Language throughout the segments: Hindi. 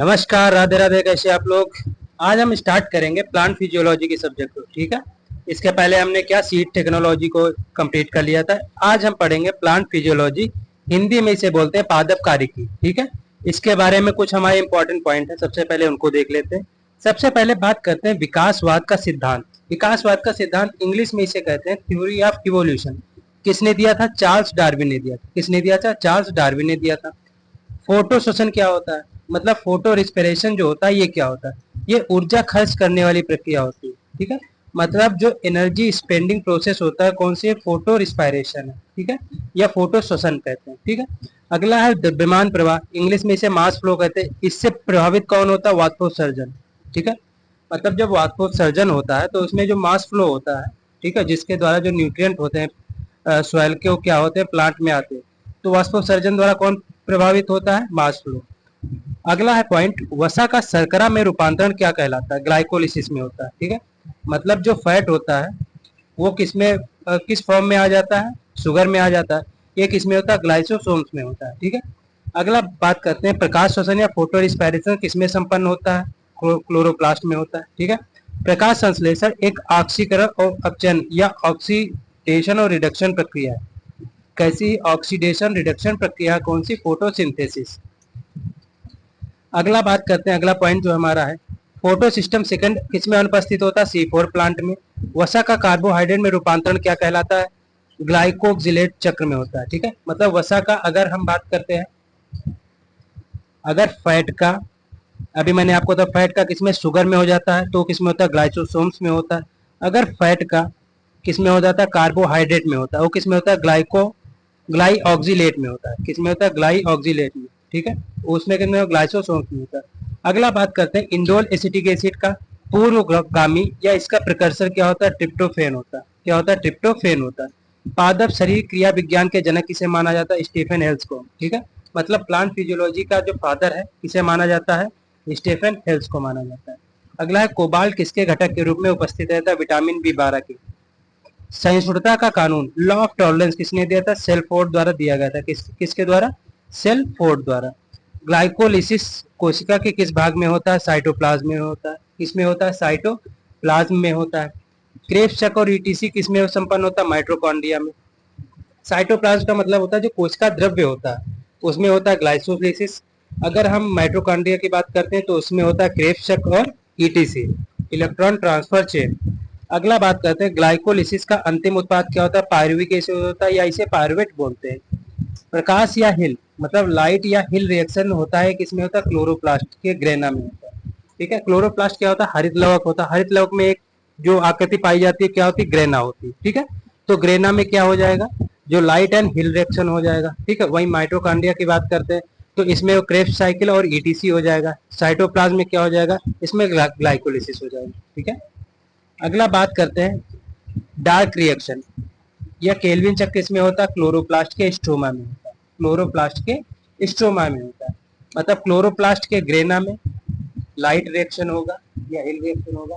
नमस्कार, राधे राधे। कैसे आप लोग। आज हम स्टार्ट करेंगे प्लांट फिजियोलॉजी के सब्जेक्ट को। ठीक है, इसके पहले हमने क्या सीड टेक्नोलॉजी को कंप्लीट कर लिया था। आज हम पढ़ेंगे प्लांट फिजियोलॉजी, हिंदी में इसे बोलते हैं पादप कारिकी। ठीक है, इसके बारे में कुछ हमारे इंपॉर्टेंट पॉइंट है, सबसे पहले उनको देख लेते हैं। सबसे पहले बात करते हैं विकासवाद का सिद्धांत। विकासवाद का सिद्धांत इंग्लिश में इसे कहते हैं थ्योरी ऑफ इवोल्यूशन। किसने दिया था? चार्ल्स डार्विन ने दिया था। किसने दिया था? चार्ल्स डार्विन ने दिया था। फोटो शोषण क्या होता है, मतलब फोटो रिस्पिरेशन जो होता है ये क्या होता है? ये ऊर्जा खर्च करने वाली प्रक्रिया होती है। ठीक है, मतलब जो एनर्जी स्पेंडिंग प्रोसेस होता है कौन सी है? फोटो रिस्पायरेशन है। ठीक है, या फोटो शोषण कहते हैं। ठीक है, अगला है द्रव्यमान प्रवाह, इंग्लिश में इसे मास फ्लो कहते हैं। इससे प्रभावित कौन होता है? वाष्पोत्सर्जन। ठीक है, मतलब जब वाष्पोत्सर्जन होता है तो उसमें जो मास फ्लो होता है, ठीक है, जिसके द्वारा जो न्यूट्रिएंट होते हैं सॉइल के, वो क्या होते हैं? प्लांट में आते हैं। तो वाष्पोत्सर्जन द्वारा कौन प्रभावित होता है? Mass flow. अगला है पॉइंट, वसा का शर्करा में रूपांतरण क्या कहलाता है? ग्लाइकोलिसिस में होता है। ठीक है, मतलब जो फैट होता है वो किस फॉर्म में आ जाता है? शुगर में आ जाता है। ये किस में होता है? ग्लाइसोसोम्स में होता है। ठीक है, अगला बात करते हैं प्रकाश श्वसन या फोटो रिस्पायरेशन किसमें संपन्न होता है? क्लोरोप्लास्ट में होता है। ठीक है, प्रकाश संश्लेषण एक ऑक्सीकरण और अपचयन या ऑक्सीडेशन और रिडक्शन प्रक्रिया है। कैसी ऑक्सीडेशन रिडक्शन प्रक्रिया? कौन सी? फोटोसिंथेसिस। अगला बात करते हैं, अगला पॉइंट जो हमारा है, फोटो सिस्टम सेकंड किसमें अनुपस्थित होता है? C4 प्लांट में। वसा का कार्बोहाइड्रेट में रूपांतरण क्या कहलाता है? ग्लाइकोक्सिलेट चक्र में होता है। ठीक है, मतलब वसा का अगर हम बात करते हैं, अगर फैट का, अभी मैंने आपको तो फैट का किसमें? शुगर में हो जाता है, तो किसमें होता है? ग्लाइसोसोम्स में होता है। अगर फैट का किसमें हो जाता है? कार्बोहाइड्रेट में होता है, वो किसमें होता है? ग्लाई ऑक्सीलेट में होता है। किसमें होता है? ग्लाई ऑक्सीलेट में। ठीक है, उसमें किसमें? ग्लाइसोसोम्स में होता है। अगला बात करते हैं इंडोल एसिटिक एसिड का पूर्वगामी या इसका प्रिकर्सर क्या होता है? ट्रिप्टोफेन होता है। क्या होता है? ट्रिप्टोफेन होता है। पादप शरीर क्रिया विज्ञान के जनक किसे माना जाता है? स्टीफन हेल्स को। ठीक है, मतलब प्लांट फिजियोलॉजी का जो फादर है किसे माना जाता है? स्टीफन हेल्स को माना जाता है। अगला है कोबाल्ट किसके घटक के रूप में उपस्थित रहता है? विटामिन B12 के। सहिष्णुता का कानून, लॉ ऑफ टॉलरेंस किसने दिया था? सेल्फोर्ड द्वारा दिया गया था। किसके द्वारा? सेल्फोर्ड द्वारा। ग्लाइकोलिसिस कोशिका के किस भाग में होता है? साइटोप्लाज्म में होता है। किसमें होता है? साइटोप्लाज्म में होता है। क्रेब्स चक्र और ईटीसी किसमें संपन्न होता है? माइटोकॉन्ड्रिया में। साइटोप्लाज्म का मतलब होता है जो कोशिका द्रव्य होता है, उसमें होता है ग्लाइकोलिसिस। अगर हम माइटोकॉन्ड्रिया की बात करते हैं तो उसमें होता है क्रेब्स चक्र और ईटीसी, इलेक्ट्रॉन ट्रांसफर चेन। अगला बात करते हैं ग्लाइकोलिसिस का अंतिम उत्पाद क्या होता है? पायरुविक एसिड होता है, या इसे पायरुवेट बोलते हैं। प्रकाश या हिल, मतलब लाइट या हिल रिएक्शन होता है किसमें होता है? क्लोरोप्लास्ट के ग्रेना में होता है। ठीक है, क्लोरोप्लास्ट क्या होता है? हरित लवक होता है। हरित लवक में एक जो आकृति पाई जाती है क्या होती है? ग्रेना होती है। ठीक है, तो ग्रेना में क्या हो जाएगा? जो लाइट एंड हिल रिएक्शन हो जाएगा। ठीक है, वही माइटोकॉन्ड्रिया की बात करते हैं तो इसमें क्रेब्स साइकिल और ईटीसी हो जाएगा। साइटोप्लाज्म में क्या हो जाएगा? इसमें ग्लाइकोलिसिस हो जाएगा। ठीक है, अगला बात करते हैं डार्क रिएक्शन या केल्विन चक्र किसमें होता है? क्लोरोप्लास्ट के स्ट्रोमा में होता है। क्लोरोप्लास्ट के स्ट्रोमा में होता है, मतलब क्लोरोप्लास्ट के ग्रेना में लाइट रिएक्शन होगा या हिल रिएक्शन होगा।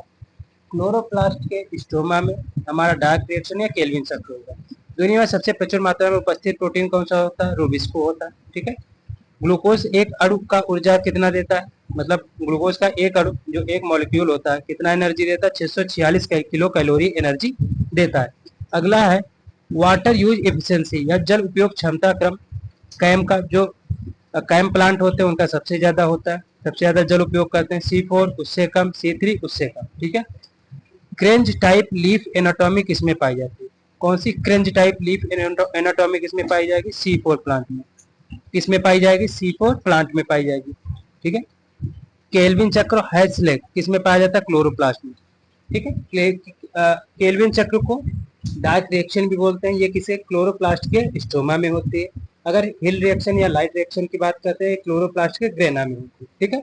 क्लोरोप्लास्ट के स्ट्रोमा में हमारा डार्क रिएक्शन या केल्विन चक्र होगा। दुनिया में सबसे प्रचुर मात्रा में उपस्थित प्रोटीन कौन सा होता है? रूबिस्को होता है। ठीक है, ग्लूकोज एक अणु का ऊर्जा कितना देता है? मतलब ग्लूकोज का एक अणु जो एक मॉलिक्यूल होता है कितना एनर्जी देता है? 646 किलो कैलोरी एनर्जी देता है। अगला है वाटर यूज एफिशिएंसी या जल उपयोग क्षमता क्रम। कैम का जो कैम प्लांट होते हैं उनका सबसे ज्यादा होता है, सबसे ज्यादा जल उपयोग करते हैं। C4 उससे कम, C3 उससे कम। ठीक है, क्रेंज टाइप लीफ एनाटॉमी किसमें पाई जाती है? कौन सी क्रेंज टाइप लीफ एनाटॉमी किसमें पाई जाएगी? C4 प्लांट में। किसमें पाई जाएगी? C4 प्लांट में पाई जाएगी। ठीक है, केल्विन चक्र हैज़लेग किसमें पाया जाता है? क्लोरोप्लास्ट में। ठीक है, केल्विन चक्र को डार्क रिएक्शन भी बोलते हैं, ये किसे? क्लोरोप्लास्ट के स्टोमा में होती है। अगर हिल रिएक्शन या लाइट रिएक्शन की बात करते हैं क्लोरोप्लास्ट के ग्रेना में होती है। ठीक है,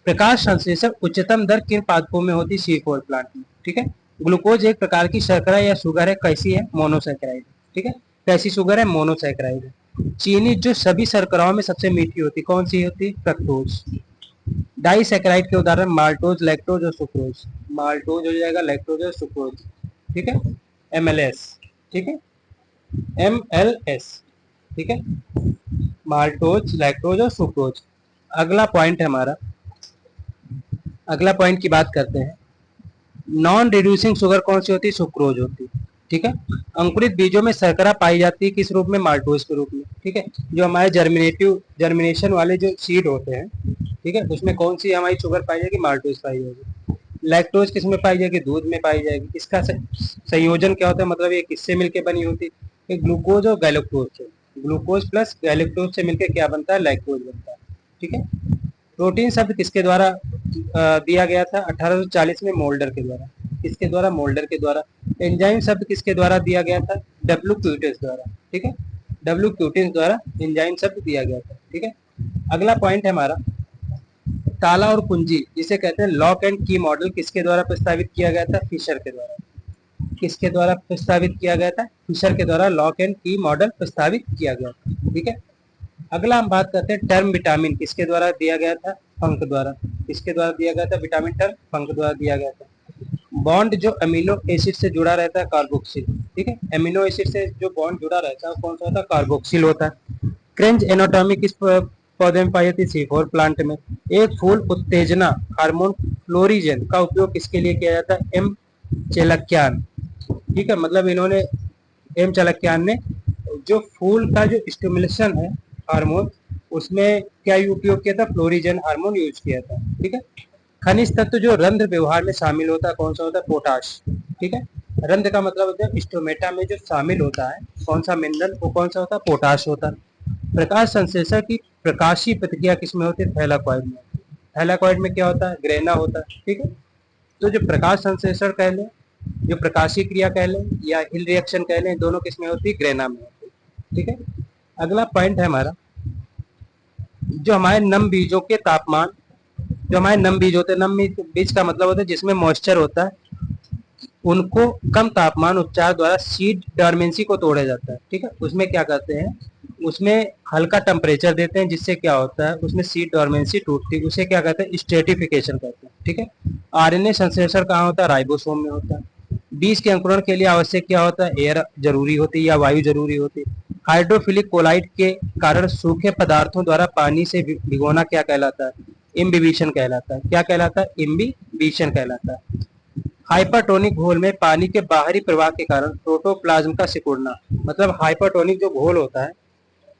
प्रकाश संश्लेषण उच्चतम दर किन पादपों में होती है? C4 प्लांट में। ठीक है, ग्लूकोज एक प्रकार की शर्करा या शुगर है, कैसी है? मोनोसैकेराइड। ठीक है, कैसी शुगर है? मोनोसैकेराइड है। चीनी जो सभी शर्कराओं में सबसे मीठी होती है, कौन सी होती है? फ्रक्टोज। डाइसैकेराइड के उदाहरण माल्टोज, लैक्टोज और सुक्रोज। माल्टोज हो जाएगा, लैक्टोज और सुक्रोज। ठीक है, MLS। ठीक है, MLS। ठीक है, माल्टोज, लैक्टोज और सुक्रोज। अगला पॉइंट है हमारा अगला पॉइंट की बात करते हैं। नॉन रिड्यूसिंग शुगर कौन सी होती है? सुक्रोज होती है। ठीक है। अंकुरित बीजों में शर्करा पाई जाती है किस रूप में? माल्टोज के रूप में। ठीक है। जो हमारे जर्मिनेशन वाले जो सीड होते हैं, ठीक है, उसमें कौन सी हमारी शुगर पाई जाएगी? माल्टोज पाई जाएगी। लैक्टोज किस में पाई जाएगी? दूध में पाई जाएगी। इसका संयोजन क्या होता है? मतलब ये किससे मिलकर बनी होती है? ग्लूकोज और गैलेक्टोज से। ग्लूकोज प्लस गैलेक्टोज से मिलकर क्या बनता है? लैक्टोज बनता है। ठीक है। प्रोटीन शब्द किसके द्वारा दिया गया था? 1840 में मोल्डर के द्वारा। किसके द्वारा? मोल्डर के द्वारा। एंजाइम शब्द किसके द्वारा दिया गया था? डब्ल्यू क्यूटिस द्वारा। ठीक है। डब्ल्यू क्यूटिस द्वारा एंजाइम शब्द दिया गया था। ठीक है। अगला पॉइंट है हमारा ताला और कुंजी, जिसे कहते हैं लॉक एंड की मॉडल, किसके द्वारा प्रस्तावित किया गया था? फिशर के द्वारा। किसके द्वारा प्रस्तावित किया गया था? फिशर के द्वारा लॉक एंड की मॉडल प्रस्तावित किया गया था। ठीक है। अगला हम बात करते हैं टर्म विटामिन किसके द्वारा दिया गया था? फंक द्वारा। किसके द्वारा दिया गया था? विटामिन टर्म फंक द्वारा दिया गया था। बॉन्ड जो अमीनो एसिड से जुड़ा रहता है कार्बोक्सिल। ठीक है। अमीनो एसिड से जो बॉन्ड जुड़ा रहता है कौन सा होता है? कार्बोक्सिल होता है। क्रेंज एनाटॉमी किस पौधे में पाई जाती है? C4 प्लांट में। एक फूल उत्तेजना हार्मोन फ्लोरिजन का उपयोग किसके लिए किया जाता है? एम चेलक्यान। ठीक है। मतलब इन्होंने एम चाणक्यान ने जो फूल का जो स्टिमुलेशन है हार्मोन, उसमें क्या उपयोग किया था? फ्लोरिजन हार्मोन यूज किया था। ठीक है। खनिज तत्व जो रंध्र व्यवहार में शामिल होता है कौन सा होता है? पोटाश। ठीक है। रंध्र का मतलब होता है स्टोमेटा में जो शामिल होता है कौन सा मिनरल? वो कौन सा होता है? पोटाश होता है। प्रकाश संश्लेषण की प्रकाशीय प्रतिक्रिया किसमें होती है? थैलाकॉइड में। थैलाकॉइड में क्या होता है? ग्रेना होता है। ठीक है। तो जो प्रकाश संश्लेषण कह लें, जो प्रकाशीय क्रिया कह लें या हिल रिएक्शन कह लें, दोनों किसमें होती है? ग्रेना में होती है। ठीक है। अगला पॉइंट है हमारा जो हमारे नम बीजों के तापमान, जो हमारे नम बीज होते हैं, नम बीज का मतलब होता है जिसमें मॉइस्चर होता है, उनको कम तापमान उपचार द्वारा सीड डॉर्मेंसी को तोड़ा जाता है। ठीक है। उसमें क्या करते हैं? उसमें हल्का टेम्परेचर देते हैं जिससे क्या होता है? उसमें सीड डॉर्मेंसी टूटती है। उसे क्या कहते हैं? स्ट्रेटिफिकेशन कहते हैं। ठीक है। आरएनए संश्लेषण कहाँ होता है? राइबोसोम में होता है। बीज के अंकुरण के लिए आवश्यक क्या होता है? एयर जरूरी होती है या वायु जरूरी होती है। हाइड्रोफिलिक कोलाइट के कारण सूखे पदार्थों द्वारा पानी से भिगोना क्या कहलाता है? इम्बिबिशन कहलाता है। क्या कहलाता है? इम्बिबिशन कहलाता है। हाइपरटोनिक घोल में पानी के बाहरी प्रवाह के कारण प्रोटोप्लाज्म का सिकुड़ना। मतलब हाइपरटोनिक जो घोल होता है,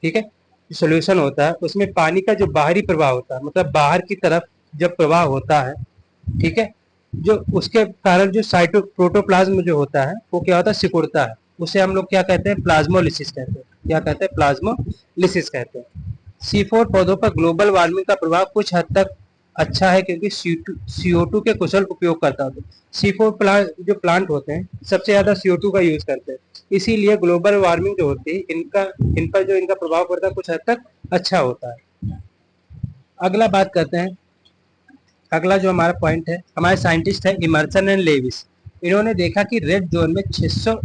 ठीक है, सोल्यूशन होता है, उसमें पानी का जो बाहरी प्रवाह होता है, मतलब बाहर की तरफ जब प्रवाह होता है, ठीक है, जो उसके कारण जो साइटो प्रोटोप्लाज्म जो होता है वो क्या होता है? सिकुड़ता है। उसे हम लोग क्या कहते हैं? प्लाज्मोलिसिस कहते हैं। क्या कहते हैं? प्लाज्मोलिसिस कहते हैं। C4 पौधों पर ग्लोबल वार्मिंग का प्रभाव कुछ हद तक अच्छा है क्योंकि CO2 के कुशल उपयोग करता है। C4 जो प्लांट होते हैं सबसे ज्यादा CO2 का यूज करते हैं, इसीलिए ग्लोबल वार्मिंग जो होती है इन पर जो इनका प्रभाव पड़ता है कुछ हद तक अच्छा होता है। अगला बात करते हैं, अगला जो हमारा पॉइंट है, हमारे साइंटिस्ट है इमर्सन एंड लेविस। इन्होंने देखा कि रेड जोन में 600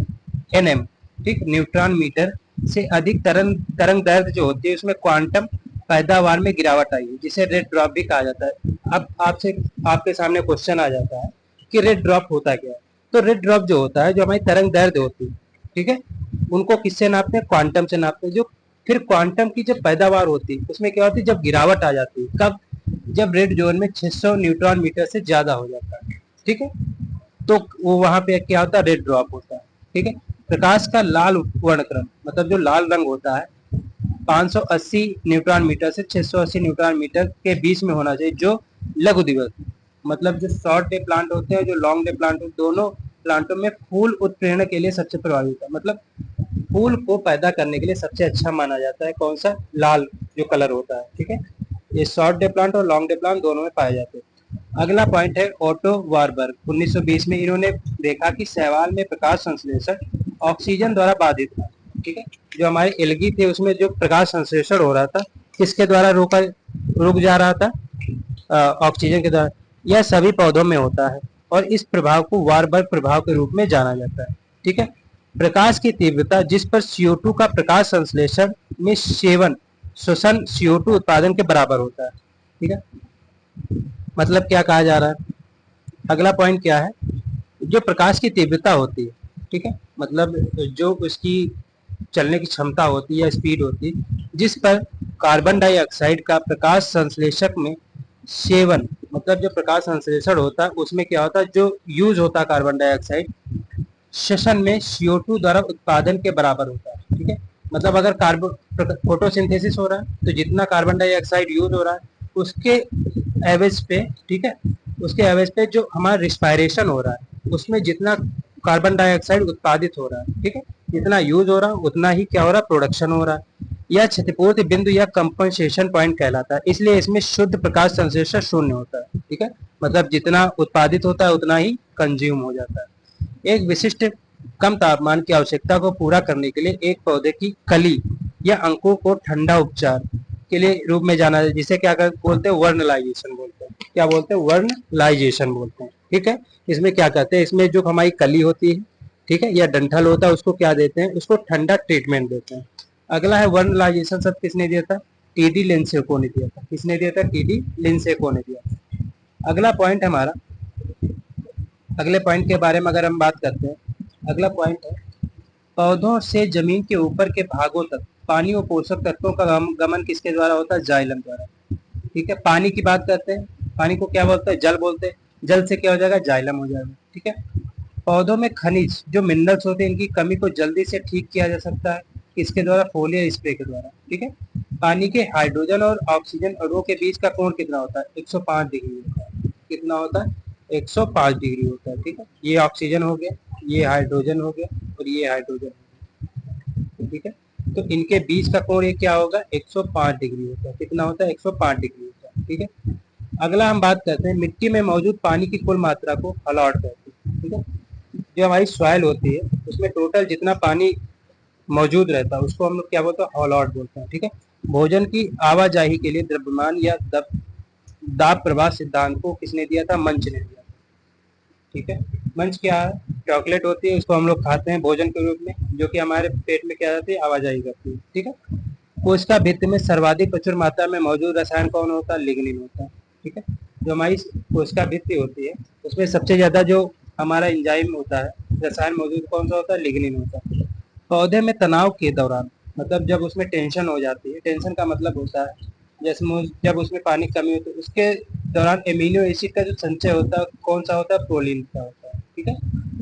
nm, ठीक, न्यूट्रॉन मीटर से अधिक तरंग दैर्ध्य जो होती है उसमें क्वांटम पैदावार में गिरावट आई है, जिसे रेड ड्रॉप भी कहा जाता है। अब आपके सामने क्वेश्चन आ जाता है कि रेड ड्रॉप होता क्या है? तो रेड ड्रॉप जो होता है, जो हमारी तरंग दैर्ध्य होती है, ठीक है, उनको किससे नापते हैं? क्वांटम से नापते हैं। जो फिर क्वांटम की जब पैदावार होती है उसमें क्या होती है? जब गिरावट आ जाती है। कब? जब रेड जोन में 600 न्यूट्रॉन मीटर से ज्यादा हो जाता है, ठीक है, तो वो वहां पे क्या होता है? रेड ड्रॉप होता है। ठीक है। प्रकाश का लाल वर्णक्रम, मतलब जो लाल रंग होता है, 580 न्यूट्रॉन मीटर से 680 न्यूट्रॉन मीटर के बीच में होना चाहिए। जो लघु दिवस, मतलब जो शॉर्ट डे प्लांट होते हैं, जो लॉन्ग डे प्लांट होते हैं, दोनों प्लांटों में फूल उत्प्रेरण के लिए सबसे प्रभावी होता है। मतलब फूल को पैदा करने के लिए सबसे अच्छा माना जाता है कौन सा? लाल जो कलर होता है। ठीक है। ये शॉर्ट डे प्लांट और लॉन्ग डे प्लांट दोनों में पाए जाते हैं। अगला पॉइंट है ओटो वारबर्ग। 1920 में इन्होंने देखा कि शैवाल में प्रकाश संश्लेषण ऑक्सीजन द्वारा बाधित था। ठीक है। जो हमारे एल्गी थे उसमें जो प्रकाश संश्लेषण हो रहा था, किसके द्वारा रुक जा रहा था? ऑक्सीजन के द्वारा। यह सभी पौधों में होता है और इस प्रभाव को वारबर्ग प्रभाव के रूप में जाना जाता है। ठीक है। प्रकाश की तीव्रता जिस पर CO2 का प्रकाश संश्लेषण में सेवन श्वसन CO2 उत्पादन के बराबर होता है। ठीक है। मतलब क्या कहा जा रहा है? अगला पॉइंट क्या है? जो प्रकाश की तीव्रता होती है, ठीक है, मतलब जो उसकी चलने की क्षमता होती है या स्पीड होती है, जिस पर कार्बन डाइऑक्साइड का प्रकाश संश्लेषक में सेवन, मतलब जो प्रकाश संश्लेषण होता है उसमें क्या होता है, जो यूज होता है कार्बन डाइऑक्साइड श्वसन में CO2 द्वारा उत्पादन के बराबर होता है। ठीक है, मतलब अगर कार्बन फोटोसिंथेसिस हो रहा है तो जितना कार्बन डाइऑक्साइड यूज हो रहा है उसके एवरेज पे, ठीक है, उसके एवरेज पे जो हमारा रिस्पायरेशन हो रहा है उसमें जितना कार्बन डाइऑक्साइड उत्पादित हो रहा है, ठीक है, जितना यूज हो रहा है उतना ही क्या हो रहा है, प्रोडक्शन हो रहा है। यह क्षतिपूर्ति बिंदु या कंपनसेशन पॉइंट कहलाता है, इसलिए इसमें शुद्ध प्रकाश संश्लेषण शून्य होता है। ठीक है, मतलब जितना उत्पादित होता है उतना ही कंज्यूम हो जाता है। एक विशिष्ट कम तापमान की आवश्यकता को पूरा करने के लिए एक पौधे की कली या अंकुर को ठंडा उपचार के लिए रूप में जाना जाता है, जिसे क्या बोलते हैं, वर्नलाइजेशन बोलते हैं। क्या बोलते हैं, वर्नलाइजेशन बोलते हैं। ठीक है, इसमें क्या कहते हैं, इसमें जो हमारी कली होती है, ठीक है, या डंठल होता है, उसको क्या देते हैं, उसको ठंडा ट्रीटमेंट देते हैं। अगला है वर्नलाइजेशन, सब किसने दिया था, TD लिंसेको ने दिया था। किसने दिया था, TD लिंसेको ने दिया था। अगला पॉइंट हमारा, अगले पॉइंट के बारे में अगर हम बात करते हैं, अगला पॉइंट है पौधों से जमीन के ऊपर के भागों तक पानी और पोषक तत्वों का गमन किसके द्वारा होता है, जाइलम द्वारा। ठीक है, पानी की बात करते हैं, पानी को क्या बोलते हैं, जल बोलते हैं। जल से क्या हो जाएगा, जाइलम हो जाएगा। ठीक है, पौधों में खनिज जो मिनरल्स होते हैं इनकी कमी को जल्दी से ठीक किया जा सकता है किसके द्वारा, फोलियर स्प्रे के द्वारा। ठीक है, पानी के हाइड्रोजन और ऑक्सीजन अणुओं के बीच का कोण कितना होता है, 105 डिग्री होता है। कितना होता है, 105 डिग्री होता है। ठीक है, ये ऑक्सीजन हो गया, ये हाइड्रोजन हो गया और ये हाइड्रोजन हो गया। ठीक है, तो इनके बीच का कोण ये क्या होगा, 105 डिग्री होता है। कितना होता है, 105 डिग्री होता है। ठीक है, अगला हम बात करते हैं मिट्टी में मौजूद पानी की कुल मात्रा को हलॉट कहते हैं। ठीक है, जो हमारी सॉइल होती है उसमें टोटल जितना पानी मौजूद रहता है उसको हम लोग क्या बोलते हैं, हॉलॉट बोलते हैं। ठीक है, भोजन की आवाजाही के लिए द्रव्यमान या दाब प्रवाह सिद्धांत को किसने दिया था, मंच ने दिया। ठीक है, मंच क्या है, चॉकलेट होती है, उसको हम लोग खाते हैं भोजन के रूप में, जो कि हमारे पेट में क्या जाती है, आवाजाही करती है। ठीक है, कोशिका भित्ति में सर्वाधिक प्रचुर मात्रा में मौजूद रसायन कौन होता है, लिग्निन होता है। ठीक है, जो हमारी कोशिका भित्ति होती है उसमें सबसे ज्यादा जो हमारा एंजाइम होता है, रसायन मौजूद कौन सा होता है, लिग्निन होता है। पौधे में तनाव के दौरान, मतलब जब उसमें टेंशन हो जाती है, टेंशन का मतलब होता है जैसे जब उसमें पानी की कमी होती है उसके दौरान एमिनो एसिड का जो संचय होता है कौन सा होता है, प्रोलीन का होता है। ठीक है,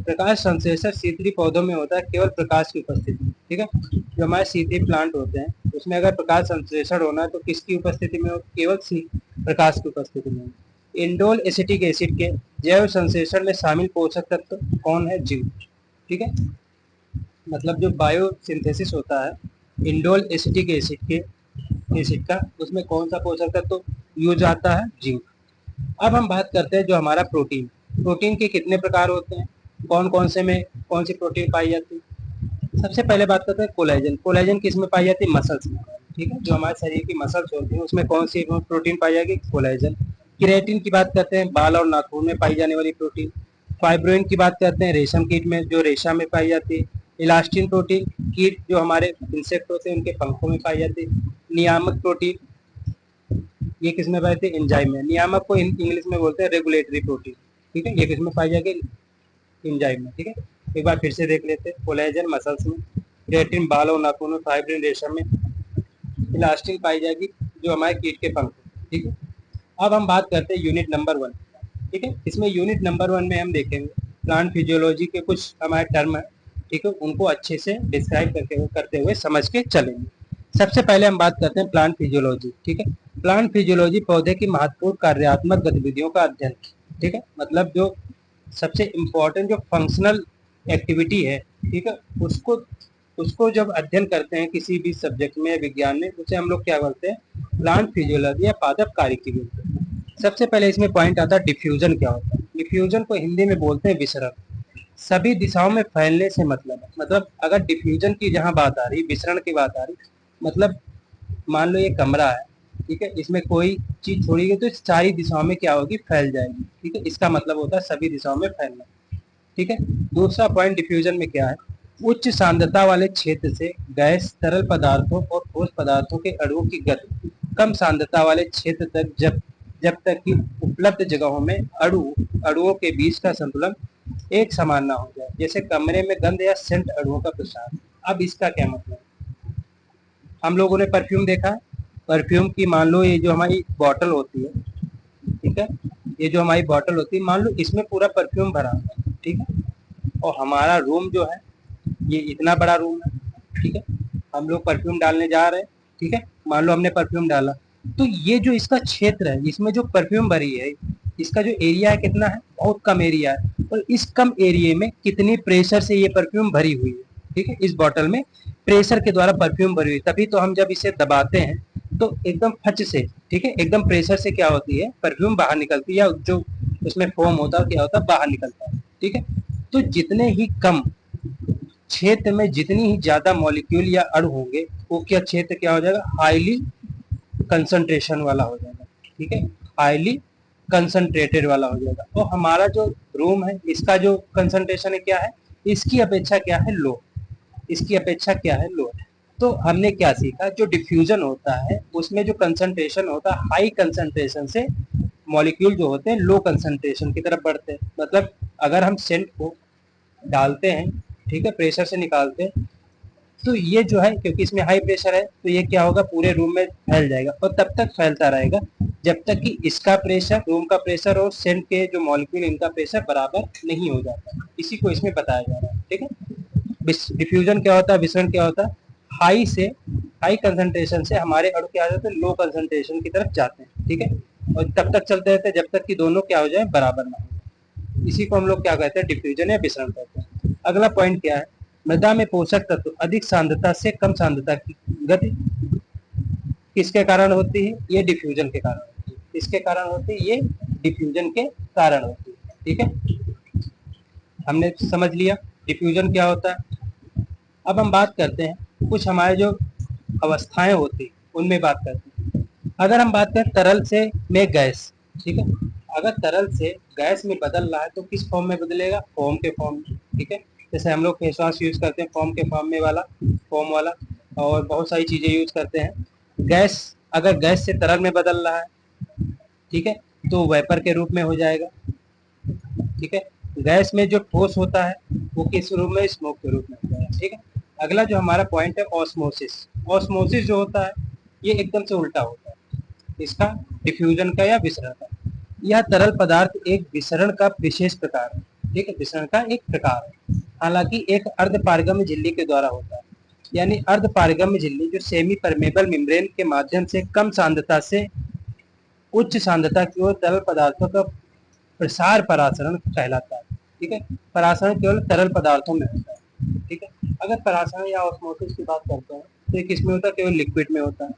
प्रकाश संश्लेषण शीतली पौधों में होता है केवल प्रकाश की उपस्थिति में। ठीक है, जो हमारे शीतली प्लांट होते हैं उसमें अगर प्रकाश संश्लेषण होना है तो किसकी उपस्थिति में हो, केवल प्रकाश की उपस्थिति में। इंडोल एसिटिक एसिड के जैव संश्लेषण में शामिल पोषक तत्व कौन है, जिंक। ठीक है, मतलब जो बायोसिंथेसिस होता है इंडोल एसिटिक एसिड के एसिड का, उसमें कौन सा पोषक तत्व यूज आता है, जिंक। अब हम बात करते हैं जो हमारा प्रोटीन, प्रोटीन के कितने प्रकार होते हैं, कौन कौन से में कौन सी प्रोटीन पाई जाती है। सबसे पहले बात करते हैं कोलेजन। कोलेजन किस में पाई जाती है, मसल्स में। ठीक है, जो हमारे शरीर की मसल्स होती है उसमें कौन सी प्रोटीन पाई जाएगी, कोलेजन। क्रिएटिन की बात करते हैं, बाल और नाखून में पाई जाने वाली प्रोटीन। फाइब्रोइन की बात करते हैं, रेशम कीट में, जो रेशा में पाई जाती है। इलास्टिन प्रोटीन, कीट जो हमारे इंसेक्ट होते हैं उनके पंखों में पाई जाती है। नियामक प्रोटीन, ये किसमें पाई जाती है, एंजाइम में। नियामक को इंग्लिश में बोलते हैं रेगुलेटरी प्रोटीन। ठीक है, ये किसमें पाई जाएगी, एंजाइम में। ठीक है, एक बार फिर से देख लेते हैं, कोलेजन मसल्स में, क्रिएटिन बाल और नाखून में, फाइब्रिन रेशम में, इलास्टिन पाई जाएगी जो हमारे कीट के पंख। ठीक है, अब हम बात करते हैं यूनिट नंबर 1। ठीक है, इसमें यूनिट नंबर 1 में हम देखेंगे प्लांट फिजियोलॉजी के कुछ हमारे टर्म है। ठीक है, उनको अच्छे से डिस्क्राइब करते हुए समझ के चलेंगे। सबसे पहले हम बात करते हैं प्लांट फिजियोलॉजी। ठीक है, प्लांट फिजियोलॉजी पौधे की महत्वपूर्ण कार्यात्मक गतिविधियों का अध्ययन। ठीक है, मतलब जो सबसे इम्पोर्टेंट जो फंक्शनल एक्टिविटी है, ठीक है, उसको उसको जब अध्ययन करते हैं किसी भी सब्जेक्ट में, विज्ञान में, उसे हम लोग क्या बोलते हैं, प्लांट फिजियोलॉजी या पादप कार्यकी बोलते हैं। सबसे पहले इसमें पॉइंट आता है डिफ्यूजन क्या होता है। डिफ्यूजन को हिंदी में बोलते हैं विसरण। सभी दिशाओं में फैलने से मतलब है, मतलब अगर डिफ्यूजन की जहां बात आ रही, विसरण की बात आ रही, मतलब मान लो ये कमरा है, ठीक है, इसमें कोई चीज छोड़ी गई तो सारी दिशाओं में क्या होगी, फैल जाएगी। ठीक है, इसका मतलब होता है सभी दिशाओं में फैलना। ठीक है, दूसरा पॉइंट डिफ्यूजन में क्या है, उच्च सांद्रता वाले क्षेत्र से गैस, तरल पदार्थों और ठोस पदार्थों के अणुओं की गति कम सांद्रता वाले क्षेत्र तक जब जब तक कि उपलब्ध जगहों में अणुओं के बीच का संतुलन एक समान ना हो जाए, जैसे कमरे में गंध या सेंट अणुओं का प्रसार। अब इसका क्या मतलब, हम लोगों ने परफ्यूम देखा, परफ्यूम की मान लो ये जो हमारी बॉटल होती है, ठीक है, ये जो हमारी बॉटल होती है, मान लो इसमें पूरा परफ्यूम भरा हुआ है, ठीक है, और हमारा रूम जो है ये इतना बड़ा रूम है, ठीक है, हम लोग परफ्यूम डालने जा रहे हैं, ठीक है, मान लो हमने परफ्यूम डाला, तो ये जो इसका क्षेत्र है, इसमें जो परफ्यूम भरी है, इसका जो एरिया है कितना है, बहुत कम एरिया है, और इस कम एरिया में कितनी प्रेशर से ये परफ्यूम भरी हुई है, ठीक है, इस बॉटल में प्रेशर के द्वारा परफ्यूम भरी हुई, तभी तो हम जब इसे दबाते हैं तो एकदम फच से, ठीक है, एकदम प्रेशर से क्या होती है, परफ्यूम बाहर निकलती है, या जो उसमें फोम होता है क्या होता है, बाहर निकलता है, ठीक है। तो जितने ही कम क्षेत्र में जितनी ही ज्यादा मॉलिक्यूल या अणु होंगे, वो क्या क्षेत्र क्या हो जाएगा, हाईली कंसंट्रेशन वाला हो जाएगा, ठीक है, हाईली कंसंट्रेटेड वाला हो जाएगा। और हमारा जो रूम है, इसका जो कंसंट्रेशन है क्या है, इसकी अपेक्षा क्या है, लो, इसकी अपेक्षा क्या है, लो। तो हमने क्या सीखा, जो डिफ्यूजन होता है उसमें जो कंसंट्रेशन होता है, हाई कंसंट्रेशन से मॉलिक्यूल जो होते हैं लो कंसंट्रेशन की तरफ बढ़ते हैं। मतलब अगर हम सेंट को डालते हैं, ठीक है, प्रेशर से निकालते हैं, तो ये जो है, क्योंकि इसमें हाई प्रेशर है, तो ये क्या होगा, पूरे रूम में फैल जाएगा, और तब तक फैलता रहेगा जब तक कि इसका प्रेशर, रूम का प्रेशर और सेंट के जो मॉलिक्यूल इनका प्रेशर बराबर नहीं हो जाता। इसी को इसमें बताया जा रहा है, ठीक है। डिफ्यूजन क्या होता है, विसरण क्या होता है, हाई से, हाई कंसंट्रेशन से हमारे अणु क्या जाते हैं, लो कंसंट्रेशन की तरफ जाते हैं, ठीक है, और तब तक चलते रहते हैं जब तक कि दोनों क्या हो जाए, बराबर ना हो जाए। इसी को हम लोग क्या कहते हैं, डिफ्यूजन या विसरण कहते हैं। अगला पॉइंट क्या है, मृदा में पोषक तत्व अधिक सांद्रता से कम सांद्रता की गति किसके कारण होती है, ये डिफ्यूजन के कारण होती है। किसके कारण होती है, ये डिफ्यूजन के कारण होती है, ठीक है, हमने समझ लिया डिफ्यूजन क्या होता है। अब हम बात करते हैं कुछ हमारे जो अवस्थाएं होती उनमें बात करते हैं। अगर हम बात करें तरल से में गैस, ठीक है, अगर तरल से गैस में बदल रहा है तो किस फॉर्म में बदलेगा, फॉर्म के फॉर्म में, ठीक है, जैसे हम लोग फेस वॉश यूज करते हैं फॉर्म के फॉर्म में वाला, फॉर्म वाला, और बहुत सारी चीजें यूज करते हैं। गैस, अगर गैस से तरल में बदल रहा है, ठीक है, तो वेपर के रूप में हो जाएगा, ठीक है। गैस में जो ठोस होता है वो किस रूप में, स्मोक के रूप में हो जाएगा, ठीक है। अगला जो हमारा पॉइंट है ऑस्मोसिस, ऑस्मोसिस जो होता है ये एकदम से उल्टा होता है इसका, डिफ्यूजन का या विसरण का। यह तरल पदार्थ एक विसरण का विशेष प्रकार है, ठीक है, विसरण का एक प्रकार है, हालांकि एक अर्ध पारगम्य झिल्ली के द्वारा होता है। यानी अर्ध पारगम्य झिल्ली जो सेमी परमेबल मेम्ब्रेन के माध्यम से कम सांद्रता से उच्च सांद्रता की ओर तरल पदार्थों का प्रसार परासरण कहलाता है, ठीक है। परासरण केवल तरल पदार्थों में होता है, ठीक है। अगर परासरण या ऑस्मोसिस की बात करते हैं तो ये किसमें होता है, केवल लिक्विड में होता है।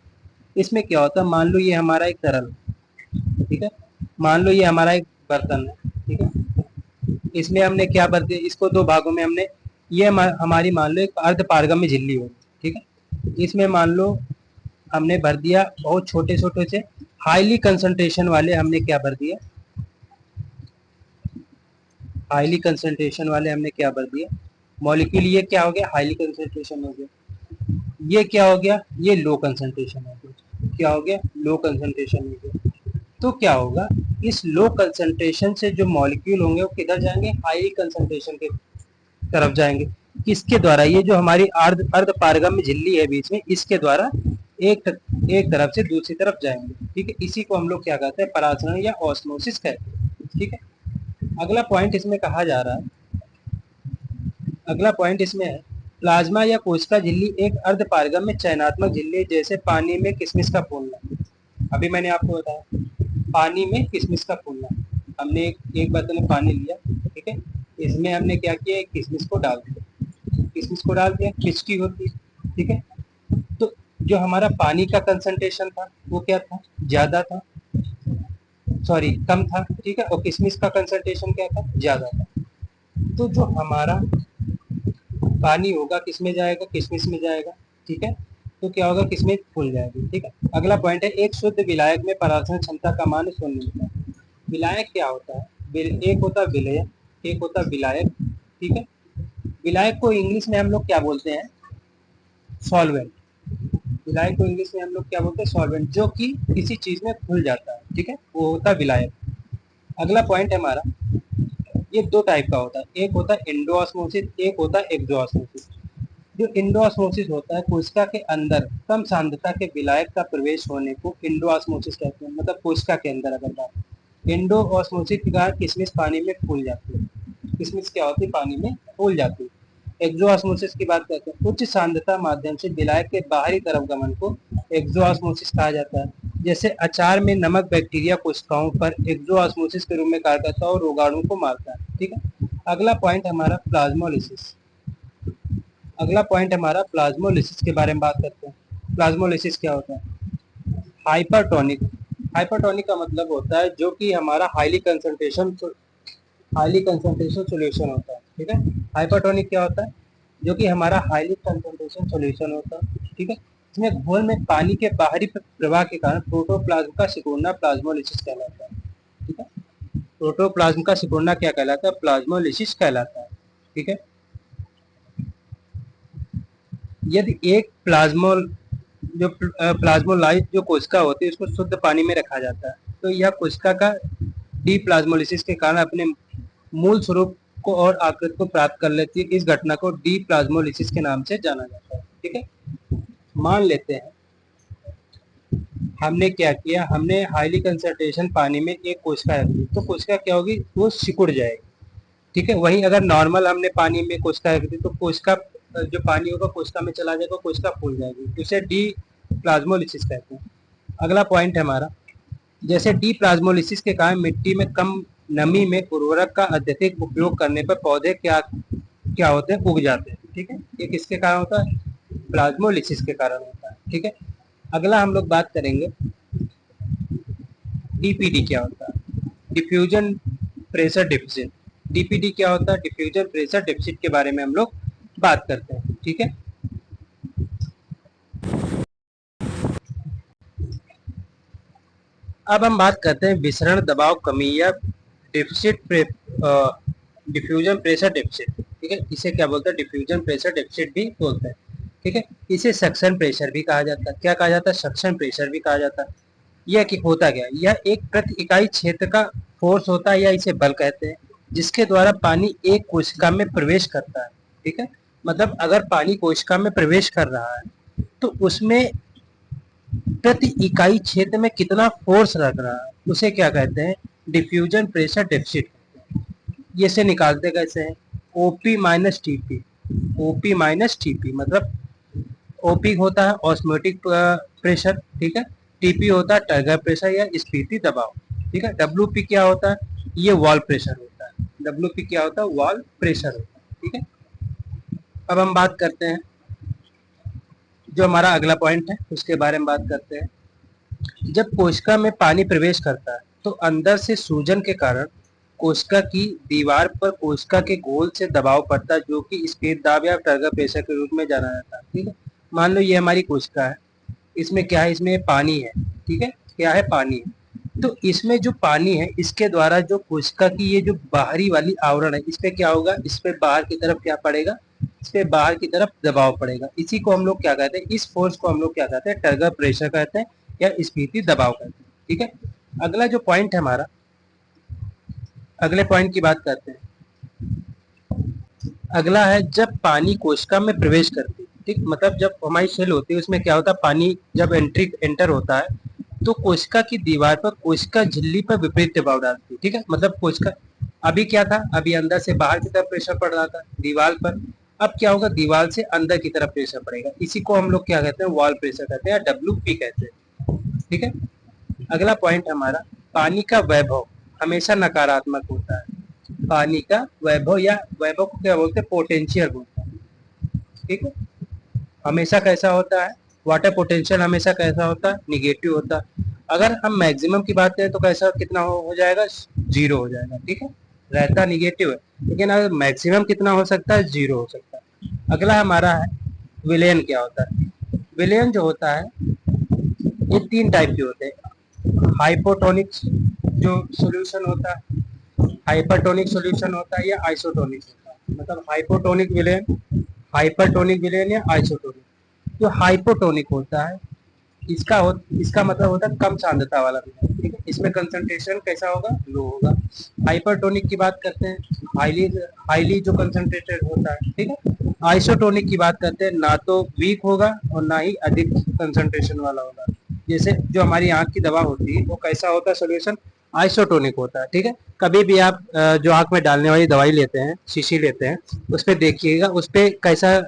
इसमें क्या होता है, मान लो ये हमारा एक तरल, ठीक है, मान लो ये हमारा एक बर्तन है, ठीक है, इसमें हमने क्या भर दिया, इसको दो भागों में हमने, ये हमारी मान लो एक अर्ध पारगम्य झिल्ली होगी, ठीक है, इसमें मान लो हमने भर दिया बहुत छोटे छोटे से हाईली कंसंट्रेशन वाले, हमने क्या भर दिया, हाईली कंसंट्रेशन वाले हमने क्या भर दिया मॉलिक्यूल, ये क्या हो गया, हाईली कंसंट्रेशन हो गया, ये क्या हो गया, ये लो कंसंट्रेशन हो गया, क्या हो गया, लो कंसंट्रेशन हो गया। तो क्या होगा, इस लो कंसंट्रेशन से जो मॉलिक्यूल होंगे वो किधर जाएंगे, हाई कंसंट्रेशन के तरफ जाएंगे। किसके द्वारा, ये जो हमारी अर्ध अर्ध पारगम्य झिल्ली है बीच में, इसके द्वारा एक तरफ से दूसरी तरफ जाएंगे, ठीक है। इसी को हम लोग क्या कहते हैं, परासरण या ऑस्मोसिस कहते हैं, ठीक है। अगला पॉइंट इसमें कहा जा रहा है, अगला पॉइंट इसमें है, प्लाज्मा या कोशिका झिल्ली एक अर्ध पारगम्य चयनात्मक झिल्ली जैसे पानी में किशमिश का फूलना। अभी मैंने आपको बताया पानी में किशमिश का फूलना, हमने एक बर्तन में पानी लिया, ठीक है, इसमें हमने क्या किया, किशमिश को डाल दिया, किशमिश को डाल दिया, खिचकी होती है, ठीक है। तो जो हमारा पानी का कंसंट्रेशन था वो क्या था, ज्यादा था, सॉरी कम था, ठीक है, और किशमिश का कंसंट्रेशन क्या था, ज्यादा था। तो जो हमारा पानी होगा किसमें जाएगा, किशमिश में जाएगा, ठीक है, तो क्या होगा, किशमिश फूल जाएगी, ठीक है। अगला पॉइंट है, एक शुद्ध विलायक में परासरण क्षमता का मान शून्य होता है। विलायक क्या होता है, एक होता है विलय, एक होता है विलायक, ठीक है। विलायक को इंग्लिश में हम लोग क्या बोलते हैं, सॉल्वेंट, विलायक को इंग्लिश में हम लोग क्या बोलते हैं, सॉल्वेंट, जो कि किसी चीज में घुल जाता है, ठीक है, वो होता है विलायक। अगला पॉइंट है हमारा, ये दो टाइप का होता है, एक होता है एंडोऑस्मोसिस, एक होता है एक्सोऑस्मोसिस। जो एंडोऑस्मोसिस होता है, कोशिका के अंदर कम सांद्रता के विलायक का प्रवेश होने को एंडोऑस्मोसिस कहते हैं, मतलब कोशिका के अंदर अगर बात, इंडो ऑस्मोसिस के कारण किशमिश पानी में फूल जाती है। किशमिश क्या होती है, पानी में फूल जाती है। एक्सो ऑस्मोसिस की बात करते हैं, उच्च सांद्रता माध्यम से विलायक के बाहरी तरफ गमन को एक्सो ऑस्मोसिस कहा जाता है। जैसे अचार में नमक बैक्टीरिया कोशिकाओं पर एक्सो ऑस्मोसिस के रूप में कार्य करता है और रोगाणु को मारता है। ठीक है, अगला पॉइंट हमारा प्लाज्मोलिसिस। अगला पॉइंट हमारा प्लाज्मोलिसिस के बारे में बात करते हैं। प्लाज्मोलिसिस क्या होता है? हाइपरटोनिक। हाइपरटोनिक का मतलब होता है जो कि हमारा हाईली कंसंट्रेशन सॉल्यूशन होता है। ठीक है, हाइपरटोनिक क्या होता है? जो कि हमारा हाईली कंसंट्रेशन सॉल्यूशन होता है। ठीक है, इसमें घोल में पानी के बाहरी प्रवाह के कारण प्रोटोप्लाज्म का सिकुड़ना प्लाज्मोलिसिस कहलाता है। ठीक है, प्रोटोप्लाज्म का सिकुड़ना क्या कहलाता है? प्लाज्मोलिसिस कहलाता है। ठीक है, यदि एक जो प्लाज्मोलाइट जो कोशिका होती है उसको शुद्ध पानी में रखा जाता है तो यह कोशिका का डीप्लाज्मोलिसिस के कारण अपने मूल स्वरूप को और आकृति को प्राप्त कर लेती है। इस घटना को डीप्लाज्मोलिसिस के नाम से जाना जाता है। ठीक है, मान लेते हैं हमने क्या किया, हमने हाईली कंसंट्रेशन पानी में एक कोशिका रख दी तो कोशिका क्या होगी, वो सिकुड़ जाएगी। ठीक है, वहीं अगर नॉर्मल हमने पानी में कोशिका रख दी तो कोशिका जो पानी होगा कोशिका में चला जाएगा, कोशिका फूल जाएगी, इसे डी प्लाज्मोलिसिस कहते हैं। अगला पॉइंट है हमारा, जैसे डी प्लाज्मोलिसिस के कारण मिट्टी में कम नमी में उर्वरक का अत्यधिक उपयोग करने पर पौधे क्या क्या होते हैं, उग जाते हैं। ठीक है, ये किसके कारण होता है? प्लाज्मोलिसिस के कारण होता है। ठीक है, अगला हम लोग बात करेंगे डीपीडी क्या होता है, डिफ्यूजन प्रेशर डेफिसिट। डीपीडी क्या होता है? डिफ्यूजन प्रेशर डेफिसिट के बारे में हम लोग बात करते हैं। ठीक है, अब हम बात करते हैं विसरण दबाव कमी या डिफ्यूजन प्रेशर डेफिसिट। ठीक है, इसे क्या बोलते हैं? डिफ्यूजन प्रेशर डेफिसिट भी बोलते हैं। ठीक है, इसे सक्शन प्रेशर भी कहा जाता है। क्या कहा जाता है? सक्शन प्रेशर भी कहा जाता है। यह कि होता क्या, यह एक प्रति इकाई क्षेत्र का फोर्स होता है या इसे बल कहते हैं, जिसके द्वारा पानी एक कोशिका में प्रवेश करता है। ठीक है, मतलब अगर पानी कोशिका में प्रवेश कर रहा है तो उसमें प्रति इकाई क्षेत्र में कितना फोर्स लग रहा है उसे क्या कहते हैं? Diffusion pressure deficit. ये से निकालते कैसे हैं? OP minus TP. OP minus TP मतलब ओपी होता है ऑस्मोटिक प्रेशर। ठीक है, टीपी होता है टर्गर प्रेशर या स्फीति दबाव। ठीक है, डब्ल्यूपी क्या होता है? ये वॉल प्रेशर होता है। डब्ल्यूपी क्या होता है? वॉल प्रेशर होता है। ठीक है, अब हम बात करते हैं जो हमारा अगला पॉइंट है उसके बारे में बात करते हैं। जब कोशिका में पानी प्रवेश करता है तो अंदर से सूजन के कारण कोशिका की दीवार पर कोशिका के गोल से दबाव पड़ता है जो कि स्पीड दाब या टर्गर प्रेशर के रूप में जाना जाता है। ठीक है, मान लो ये हमारी कोशिका है, इसमें क्या है? इसमें पानी है। ठीक है, क्या है? पानी है। तो इसमें जो पानी है इसके द्वारा जो कोशिका की ये जो बाहरी वाली आवरण है इस पे क्या होगा? इस पे बाहर की तरफ क्या पड़ेगा? इस पे बाहर की तरफ दबाव पड़ेगा। इसी को हम लोग क्या कहते हैं? इस फोर्स को हम लोग क्या कहते हैं? टर्गर प्रेशर कहते हैं या स्फीति दबाव कहते हैं। ठीक है, अगला जो पॉइंट है हमारा, अगले पॉइंट की बात करते हैं। अगला है जब पानी कोशिका में प्रवेश करती है। ठीक, मतलब जब हमारी सेल होती है उसमें क्या होता है? पानी जब एंटर होता है तो कोशिका की दीवार पर कोशिका झिल्ली पर विपरीत दबाव डालती है। ठीक है, मतलब कोशिका अभी क्या था? अभी अंदर से बाहर की तरफ प्रेशर पड़ रहा था दीवार पर। अब क्या होगा? दीवार से अंदर की तरफ प्रेशर पड़ेगा। इसी को हम लोग क्या कहते हैं? वॉल प्रेशर कहते हैं या डब्ल्यूपी कहते हैं। ठीक है, अगला पॉइंट हमारा, पानी का वैभव हमेशा नकारात्मक होता है। पानी का वैभव या वैभव को क्या बोलते हैं? पोटेंशियल बोलते हैं। ठीक है, हमेशा कैसा होता है? वाटर पोटेंशियल हमेशा कैसा होता है? निगेटिव होता है। अगर हम मैक्सिमम की बात करें तो कैसा कितना हो जाएगा? जीरो हो जाएगा। ठीक है, रहता निगेटिव है लेकिन अगर मैक्सिमम कितना हो सकता है? जीरो हो सकता है। अगला हमारा है विलयन क्या होता है? विलयन जो होता है ये तीन टाइप के होते हैं। हाइपोटोनिक जो सॉल्यूशन होता है, हाइपरटोनिक सॉल्यूशन होता है या आइसोटोनिक होता है। मतलब हाइपोटोनिक विलयन, हाइपरटोनिक विलयन या आइसोटोनिक। जो हाइपोटोनिक होता है इसका मतलब होता है कम सांद्रता वाला विलयन। ठीक है, इसमें कंसंट्रेशन कैसा होगा? लो होगा। हाइपरटोनिक की बात करते हैं, हाईली हाईली जो कंसंट्रेटेड होता है। ठीक है, आइसोटोनिक की बात करते हैं, ना तो वीक होगा और ना ही अधिक कंसंट्रेशन वाला होगा। जैसे जो हमारी आंख की दवा होती है वो कैसा होता है? सोल्यूशन आइसोटोनिक होता है। ठीक है, कभी भी आप जो आंख में डालने वाली दवाई लेते हैं, शीशी लेते हैं, उस पर देखिएगा, उस पर कैसा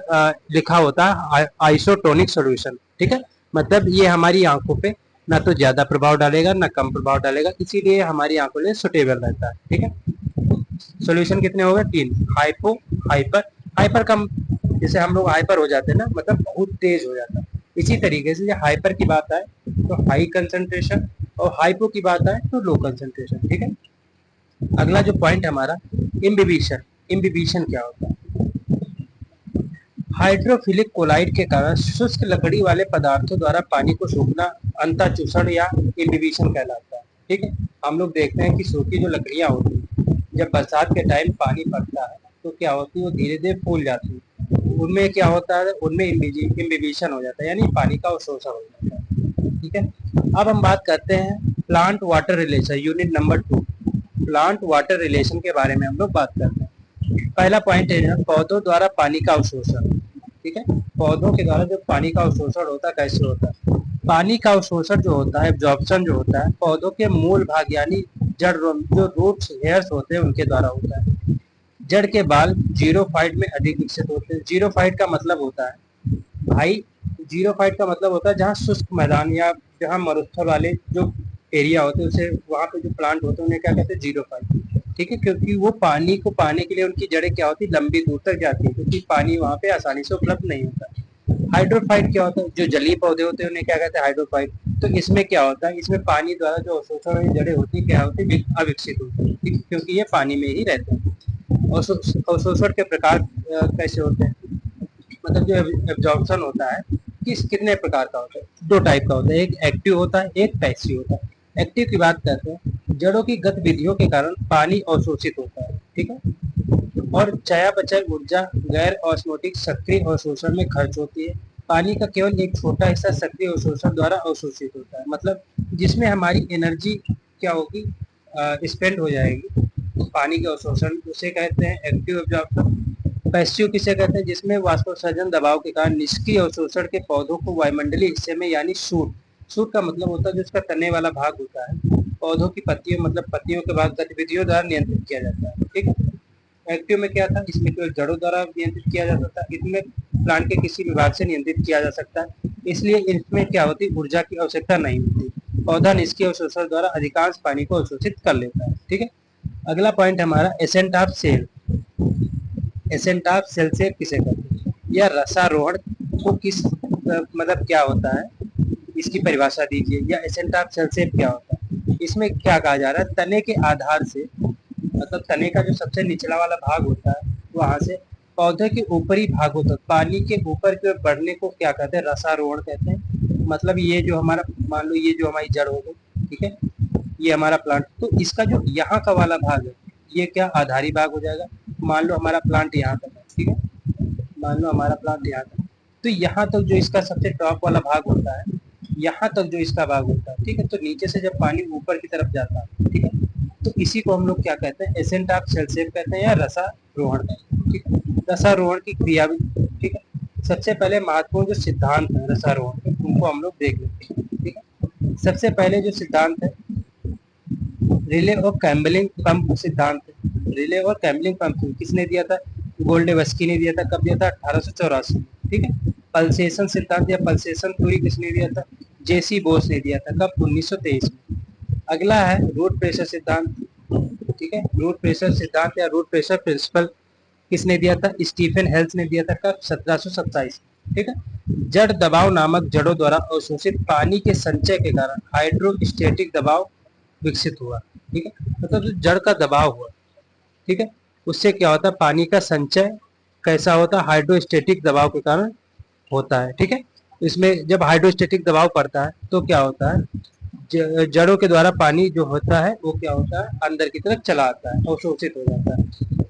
लिखा होता है, आइसोटोनिक सोल्यूशन। ठीक है, मतलब ये हमारी आंखों पे ना तो ज्यादा प्रभाव डालेगा ना कम प्रभाव डालेगा, इसीलिए हमारी आंखों के लिए सुटेबल रहता है। ठीक है, सोल्यूशन कितने हो गए? 3। Hypo, hyper. हाइपर कम, जैसे हम लोग हाइपर हो जाते हैं ना, मतलब बहुत तेज हो जाता है। इसी तरीके से हाइपर की बात आए तो हाई कंसंट्रेशन, और हाइपो की बात आए तो लो कंसंट्रेशन। ठीक है, अगला जो पॉइंट हमारा इम्बिबिशन। इम्बिबिशन क्या होता है? हाइड्रोफिलिक कोलाइड के कारण शुष्क लकड़ी वाले पदार्थों द्वारा पानी को सूखना अंतःचूषण या इम्बिबिशन कहलाता है। ठीक है, हम लोग देखते हैं कि सूखी जो लकड़ियां होती हैं, जब बरसात के टाइम पानी पड़ता है तो क्या होती है, वो धीरे धीरे फूल जाती है, उनमें क्या होता है, उनमें इम्बिबिशन हो जाता है, यानी पानी का अवशोषण हो जाता है। ठीक है, अब हम बात करते हैं plant water relation, unit number 2। Plant water relation के बारे में हम लोग बात करते हैं। पहला पॉइंट है पौधों द्वारा पानी का अवशोषण। ठीक है, पौधों के द्वारा जो पानी का अवशोषण होता है, कैसे होता है? पानी का अवशोषण जो होता है, एब्जॉर्प्शन जो होता है, पौधों के मूल भाग यानी जड़, जो रूट्स हेयर्स होते हैं, उनके द्वारा होता है। जड़ के बाल जीरोफाइट में अधिक विकसित होते हैं। जीरोफाइट का मतलब होता है भाई, जीरोफाइट का मतलब होता है जहाँ शुष्क मैदान या जहाँ मरुस्थल वाले जो एरिया होते हैं, उसे वहाँ पे जो प्लांट होते हैं उन्हें क्या कहते हैं? जीरोफाइट। ठीक है, क्योंकि वो पानी को पाने के लिए उनकी जड़ें क्या होती है? लंबी दूर तक जाती है, क्योंकि पानी वहाँ पे आसानी से उपलब्ध नहीं होता। हाइड्रोफाइट क्या होता है? जो जलीय पौधे होते हैं उन्हें क्या कहते हैं? हाइड्रोफाइट। तो इसमें क्या होता है, इसमें पानी द्वारा जो अवशोषण वाली जड़ें होती है क्या होती है? अविकसित होती है। ठीक है, क्योंकि ये पानी में ही रहते हैं। अवशोषण के प्रकार कैसे होते हैं? मतलब जो एब्जॉर्प्शन होता है कितने प्रकार का होता है? 2 टाइप का होता है, एक एक्टिव होता है, एक पैसिव होता है। एक्टिव की बात करते हैं, जड़ों की गतिविधियों के कारण पानी अवशोषित होता है। ठीक है, और चयापचय ऊर्जा गैर ऑस्मोटिक सक्रिय अवशोषण में खर्च होती है। पानी का केवल एक छोटा हिस्सा सक्रिय अवशोषण द्वारा अवशोषित होता है, मतलब जिसमें हमारी एनर्जी क्या होगी? स्पेंड हो जाएगी पानी के अवशोषण, उसे कहते हैं एक्टिव एब्जॉर्प्शन। पैसिव किसे कहते हैं? जिसमें वाष्पोत्सर्जन दबाव के कारण निष्क्रिय अवशोषण के पौधों को वायुमंडलीय हिस्से में यानी शूट, शूट का मतलब होता है जो उसका तने वाला भाग होता है, पौधों की पत्तियों मतलब पत्तियों के भाग गतिविधियों द्वारा नियंत्रित किया जाता है। ठीक है, एक्टिव में क्या था? इसमें केवल जड़ों द्वारा नियंत्रित किया जा सकता है, इसमें प्लांट के किसी विभाग से नियंत्रित किया जा सकता है, इसलिए इसमें क्या होती है? ऊर्जा की आवश्यकता नहीं होती। पौधा निष्क्रिय अवशोषण द्वारा अधिकांश पानी को अवशोषित कर लेता है। ठीक है, अगला पॉइंट हमारा assent of sale. Assent of sale से किसे कहते हैं? या रसारोहण को किस मतलब क्या होता है, इसकी परिभाषा दीजिए। या एसेंट ऑफ सेल से क्या होता है? इसमें क्या कहा जा रहा है? तने के आधार से, मतलब तने का जो सबसे निचला वाला भाग होता है वहां से पौधे के ऊपरी भागों तक पानी के ऊपर की ओर बढ़ने को क्या कहते हैं? रसारोहण कहते हैं। मतलब ये जो हमारा, मान लो ये जो हमारी जड़ हो गई, ठीक है, ये हमारा प्लांट, तो इसका जो यहाँ का वाला भाग है ये क्या आधारी भाग हो जाएगा। मान लो हमारा प्लांट यहाँ तक है, ठीक है, मान लो हमारा प्लांट यहाँ तक, तो यहाँ तक जो इसका सबसे टॉप वाला भाग होता है, यहाँ तक जो इसका भाग होता है, ठीक है, तो नीचे से जब पानी ऊपर की तरफ जाता है, ठीक है, तो इसी को हम लोग क्या कहते हैं? एसेंट ऑफ सेल शेप कहते हैं या रसारोहण कहते हैं। ठीक है, रसारोहण की क्रिया भी, ठीक है। सबसे पहले महत्वपूर्ण जो सिद्धांत है रसारोहण के, उनको हम लोग देख लेते हैं। ठीक है, सबसे पहले जो सिद्धांत है रिले और कैम्बलिंग पंप सिद्धांत है। रिले और कैम्बलिंग पंप किसने दिया था? गोल्डेवस्की ने दिया था। कब दिया था? 1884। ठीक है, पल्सेशन सिद्धांत या पल्सेशन थ्योरी किसने दिया था? जेसी बोस ने दिया था। कब? 1923 में। अगला है रूट प्रेशर सिद्धांत। ठीक है, रूट प्रेशर सिद्धांत या रूट प्रेशर प्रिंसिपल किसने दिया था? स्टीफन हेल्स ने दिया था। कब? 1727। ठीक है, जड़ दबाव नामक जड़ों द्वारा अवशोषित पानी के संचय के कारण हाइड्रोस्टेटिक दबाव विकसित हुआ। ठीक है, मतलब जो जड़ का दबाव हुआ, ठीक है, उससे क्या होता है? पानी का संचय कैसा होता है? हाइड्रोस्टेटिक दबाव के कारण होता है। ठीक है, इसमें जब हाइड्रोस्टेटिक दबाव पड़ता है तो क्या होता है? जड़ों के द्वारा पानी जो होता है वो क्या होता है? अंदर की तरफ चला आता है, अवशोषित हो जाता है।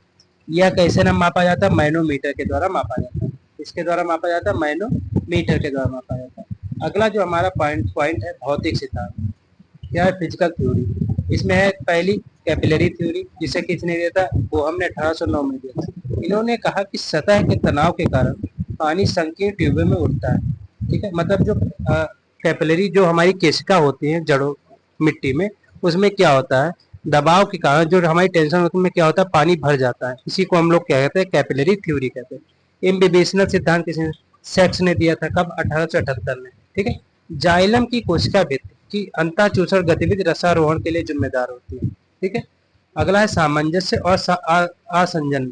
यह कैसे ना मापा जाता है? मैनोमीटर के द्वारा मापा जाता है। इसके द्वारा मापा जाता है, मैनोमीटर के द्वारा मापा जाता है। अगला जो हमारा पॉइंट है भौतिक सिद्धांत। क्या है? Physical theory. इसमें है पहली कैपिलरी थ्योरी, जिसे किसने दिया था? बोहम ने 1809 में दिया था। इन्होंने कहा कि सतह के तनाव के कारण पानी संकीर्ण ट्यूबों में उठता है। ठीक है, मतलब जो कैपिलरी जो हमारी केशिका होती है जड़ों मिट्टी में, उसमें क्या होता है, दबाव के कारण जो हमारी टेंशन होती है, में क्या होता है, पानी भर जाता है। इसी को हम लोग क्या कहते हैं, कैपिलरी थ्योरी कहते हैं। इम्बिबिशनल सिद्धांत किसने, सेक्स ने दिया था, कब, 1878 में। ठीक है। जाइलम की कोशिका भित्ति की अंतःचूषण गतिविधि रसारोहण के लिए जिम्मेदार होती है। ठीक है। अगला है सामंजस्य और आसंजन,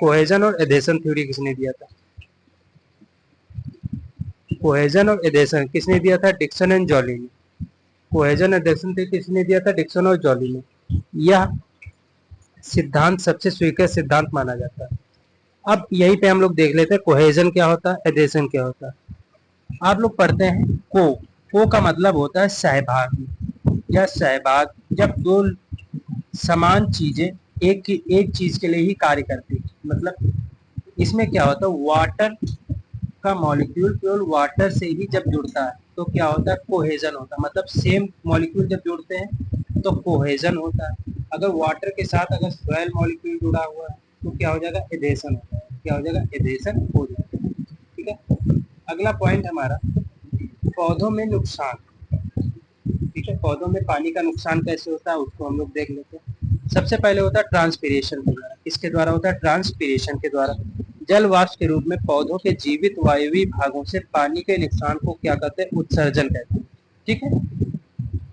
कोहेजन और एडेशन थ्योरी किसने दिया था, कोहेजन और एडेशन किसने दिया था, डिक्सन एंड जॉली ने। कोहेजन एडेशन किसने दिया था, डिक्सन और जॉली ने। यह सिद्धांत सबसे स्वीकृत सिद्धांत माना जाता है। अब यहीं पे हम लोग देख लेते हैं कोहेजन क्या होता है, एडेशन क्या होता है। आप लोग पढ़ते हैं को का मतलब होता है सहभाग या सहभाग, जब दो समान चीजें एक चीज के लिए ही कार्य करती है। मतलब इसमें क्या होता है, वाटर का मॉलिक्यूल केवल वाटर से ही जब जुड़ता है तो क्या होता है, कोहेजन होता है। मतलब सेम मॉलिक्यूल जब जुड़ते हैं तो कोहेजन होता है। अगर वाटर के साथ अगर 12 मॉलिक्यूल जुड़ा हुआ है तो क्या हो जाएगा, एडेशन होता है। क्या हो जाएगा, एडेशन हो जाएगा। ठीक है। अगला पॉइंट हमारा, पौधों में नुकसान। ठीक है। पौधों में पानी का नुकसान कैसे होता है उसको हम लोग देख लेते हैं। सबसे पहले होता है ट्रांसपीरेशन के द्वारा। किसके द्वारा होता है, ट्रांसपीरेशन के द्वारा। जल वाष्प के रूप में पौधों के जीवित वायवीय भागों से पानी के नुकसान को क्या कहते हैं, उत्सर्जन कहते हैं। ठीक है।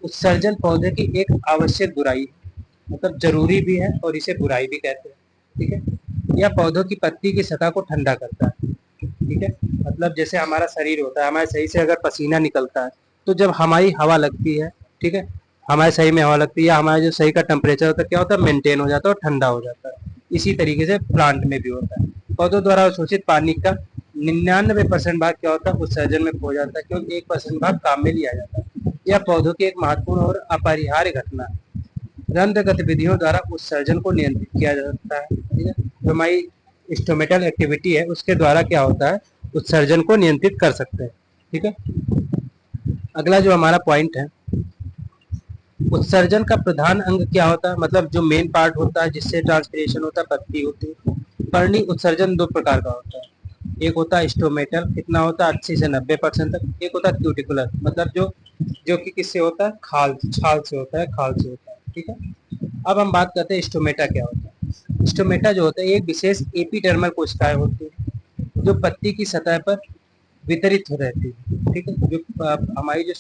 उत्सर्जन पौधे की एक आवश्यक बुराई है, मतलब जरूरी भी है और इसे बुराई भी कहते हैं। ठीक है। यह पौधों की पत्ती की सतह को ठंडा करता है। ठीक है। मतलब जैसे हमारा शरीर होता है, हमारे सही से अगर पसीना निकलता है तो जब हमारी हवा लगती है, ठीक है, हमारे सही में हवा लगती है, या हमारा जो सही का टेम्परेचर होता है क्या होता है, मेंटेन हो जाता है और ठंडा हो जाता है। इसी तरीके से प्लांट में भी होता है। पौधों द्वारा अवशोषित पानी का 99% भाग क्या होता है, उत्सर्जन में खो जाता है, क्योंकि 1% भाग काम में लिया जाता है। यह पौधों की एक महत्वपूर्ण और अपरिहार्य घटना है। रंध्र गतिविधियों द्वारा उत्सर्जन को नियंत्रित किया जा सकता है। ठीक है। जो हमारी स्टोमेटल एक्टिविटी है उसके द्वारा क्या होता है, उत्सर्जन को नियंत्रित कर सकते हैं। ठीक है। अगला जो हमारा पॉइंट है, उत्सर्जन का प्रधान अंग क्या होता है, मतलब जो मेन पार्ट होता है जिससे ट्रांसपीरेशन होता है, पत्ती होती है। पर्णी उत्सर्जन दो प्रकार का होता है, एक होता है स्टोमेटल, कितना होता है, 80 से 90% तक। एक होता है क्यूटिकुलर, मतलब जो जो कि किससे होता है, खाल छाल से होता है, खाल से होता है। ठीक है। अब हम बात करते हैं स्टोमेटा क्या होता है। स्टोमेटा जो होता है एक विशेष एपिडर्मल कोशिकाएं होती है जो पत्ती की सतह पर वितरित हो रहती है। ठीक है। जो हमारी जो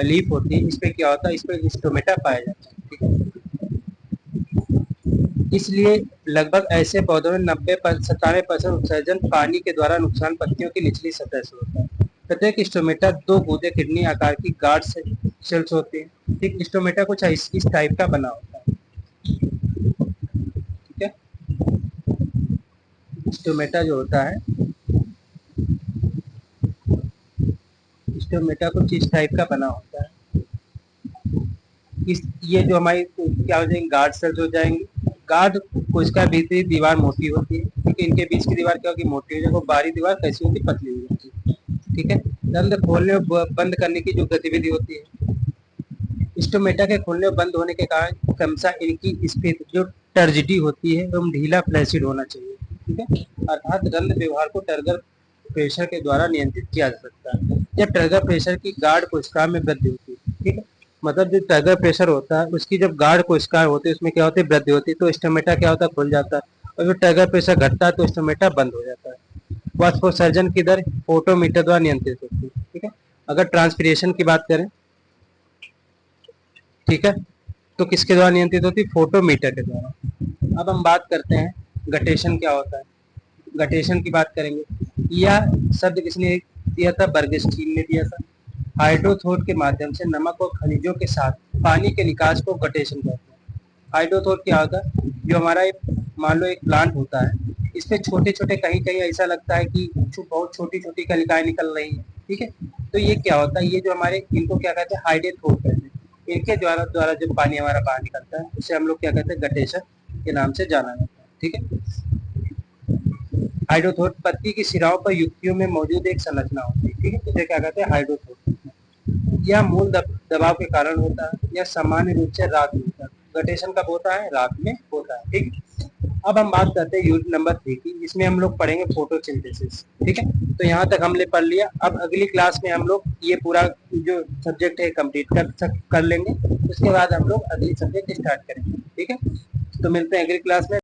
लीफ होती है इस पे क्या होता है, इस पे स्टोमेटा पाया जाता है। ठीक है। इसलिए लगभग ऐसे पौधों में 97% उत्सर्जन पानी के द्वारा नुकसान पत्तियों की निचली सतह से होता है। प्रत्येक स्टोमेटा दो गूदे किडनी आकार की गार्ड सेल्स होती है। ठीक, स्टोमेटा कुछ इस टाइप का बना होता है। ठीक है। स्टोमेटा जो होता है, स्टोमेटा कुछ इस टाइप का बना होता है। इस ये जो हमारी क्या हो जाएंगे, गार्ड सेल्स हो जाएंगी। गार्ड कोशिका भीतरी दीवार मोटी होती है, क्योंकि इनके बीच की दीवार क्या होगी, मोटी हो जाएगी। बाहरी दीवार कैसी होती है, पतली हो जाती है। ठीक है। रंध्र खोलने और बंद करने की जो गतिविधि होती है, स्टोमेटा के खोलने और बंद होने के कारण क्रमशः इनकी स्फीत जो टर्जिडी होती है एवं ढीला फ्लैसिड होना चाहिए। ठीक है। अर्थात रंध्र व्यवहार को टर्गर प्रेशर के द्वारा नियंत्रित किया जा सकता है। जब टर्गर प्रेशर की गार्ड कोशिका में वृद्धि होती है, ठीक है, मतलब जो टर्गर प्रेशर होता है उसकी जब गार्ड कोशिका होती है उसमें क्या होती है, वृद्धि होती है, तो स्टोमेटा क्या होता है, खुल जाता है। और जो टर्गर प्रेशर घटता है तो स्टोमेटा बंद हो जाता है। वाष्पोत्सर्जन की दर फोटोमीटर द्वारा नियंत्रित होती है। ठीक है। अगर ट्रांसपीरेशन की बात करें, ठीक है, तो किसके द्वारा नियंत्रित होती है, फोटोमीटर के द्वारा। अब हम बात करते हैं गटेशन क्या होता है। गटेशन की बात करेंगे। यह शब्द किसने दिया था, बर्गस्टीन ने दिया था। हाइड्रोथोड के माध्यम से नमक और खनिजों के साथ पानी के निकास को गटेशन कहते हैं। हाइड्रोथोड क्या होता है, जो हमारा मान लो एक प्लांट होता है, इसमें छोटे छोटे कहीं कहीं ऐसा लगता है कि बहुत छोटी छोटी कलिकाएं निकल रही है। ठीक है। तो ये क्या होता है, ये जो हमारे इनको क्या कहते हैं, हाइड्रोथोड कहते हैं। इनके द्वारा द्वारा जो पानी हमारा बाहर निकलता है उसे हम लोग क्या कहते हैं, गटेशन के नाम से जाना जाता है। ठीक है। हाइड्रोथोड पत्ती की शिराओं पर युक्तियों में मौजूद एक संरचना होती है। ठीक है। इसे क्या कहते हैं, हाइड्रोथोड। यह मूल दबाव के कारण होता है। यह सामान्य रूप से रात में होता है। गटेशन कब होता है, रात में होता है। ठीक है। अब हम बात करते हैं यूनिट नंबर 3 की, इसमें हम लोग पढ़ेंगे फोटोसिंथेसिस। ठीक है, तो यहाँ तक हमने पढ़ लिया। अब अगली क्लास में हम लोग ये पूरा जो सब्जेक्ट है कंप्लीट कर लेंगे, उसके बाद हम लोग अगली सब्जेक्ट स्टार्ट करेंगे। ठीक है, तो मिलते हैं अगली क्लास में।